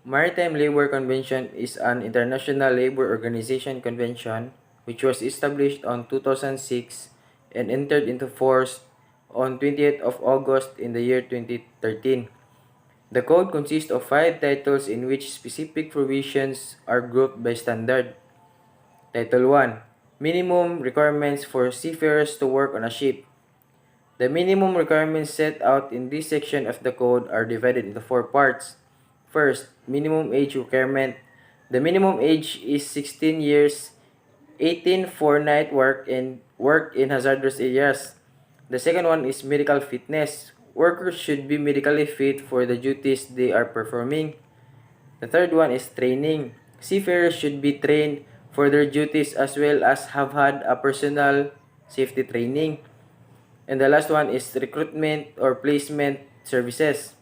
Maritime Labor Convention is an international labor organization convention which was established on 2006 and entered into force on 20th of August in the year 2013. The code consists of 5 titles in which specific provisions are grouped by standard. Title 1: Minimum requirements for seafarers to work on a ship. The minimum requirements set out in this section of the code are divided into 4 parts. First, minimum age requirement. The minimum age is 16 years, 18 for night work and work in hazardous areas. The second one is medical fitness. Workers should be medically fit for the duties they are performing. The third one is training. Seafarers should be trained for their duties as well as have had a personal safety training. And the last one is recruitment or placement services.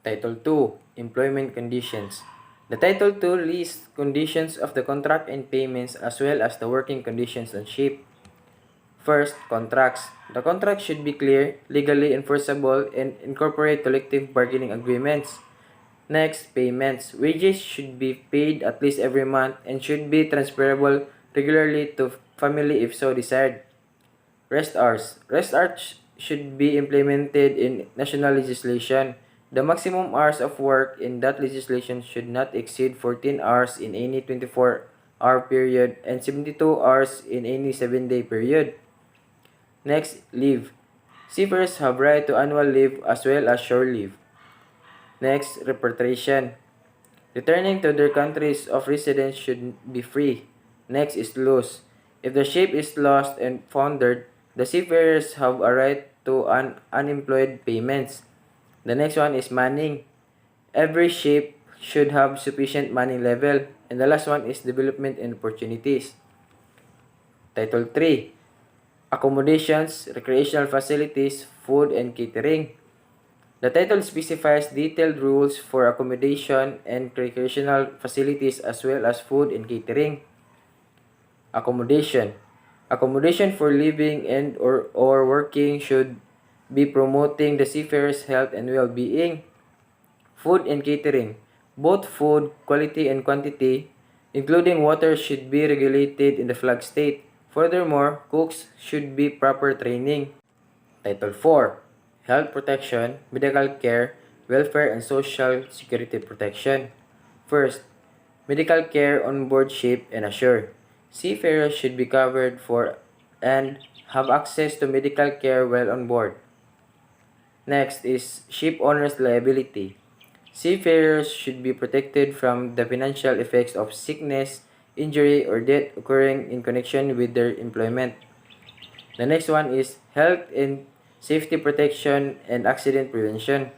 Title 2, Employment Conditions. The Title 2 lists conditions of the contract and payments as well as the working conditions on ship. First, contracts. The contract should be clear, legally enforceable, and incorporate collective bargaining agreements. Next, payments. Wages should be paid at least every month and should be transferable regularly to family if so desired. Rest hours. Rest hours should be implemented in national legislation. The maximum hours of work in that legislation should not exceed 14 hours in any 24-hour period and 72 hours in any 7-day period. Next, leave. Seafarers have right to annual leave as well as shore leave. Next, repatriation. Returning to their countries of residence should be free. Next is loss. If the ship is lost and foundered, the seafarers have a right to unemployed payments. The next one is manning. Every ship should have sufficient manning level. And the last one is development and opportunities. Title 3. Accommodations, recreational facilities, food, and catering. The title specifies detailed rules for accommodation and recreational facilities as well as food and catering. Accommodation. Accommodation for living and or working should be promoting the seafarers' health and well-being. Food and catering. Both food, quality and quantity, including water, should be regulated in the flag state. Furthermore, cooks should be proper training. Title 4. Health protection, medical care, welfare, and social security protection. First, medical care on board ship and ashore. Seafarers should be covered for and have access to medical care while on board. Next is ship owner's liability. Seafarers should be protected from the financial effects of sickness, injury, or death occurring in connection with their employment. The next one is health and safety protection and accident prevention.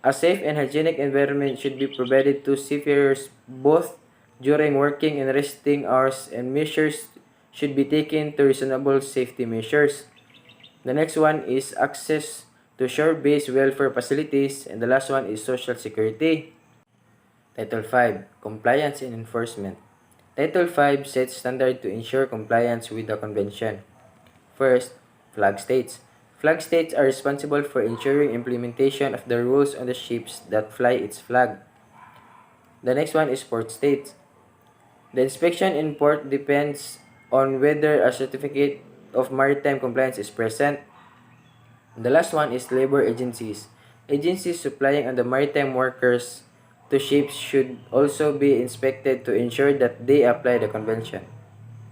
A safe and hygienic environment should be provided to seafarers both during working and resting hours, and measures should be taken to reasonable safety measures. The next one is access to shore-based welfare facilities, and the last one is social security. Title 5. Compliance and Enforcement. Title 5 sets standard to ensure compliance with the convention. First, flag states. Flag states are responsible for ensuring implementation of the rules on the ships that fly its flag. The next one is port states. The inspection in port depends on whether a certificate of maritime compliance is present. The last one is labor agencies. Agencies supplying on the maritime workers to ships should also be inspected to ensure that they apply the convention.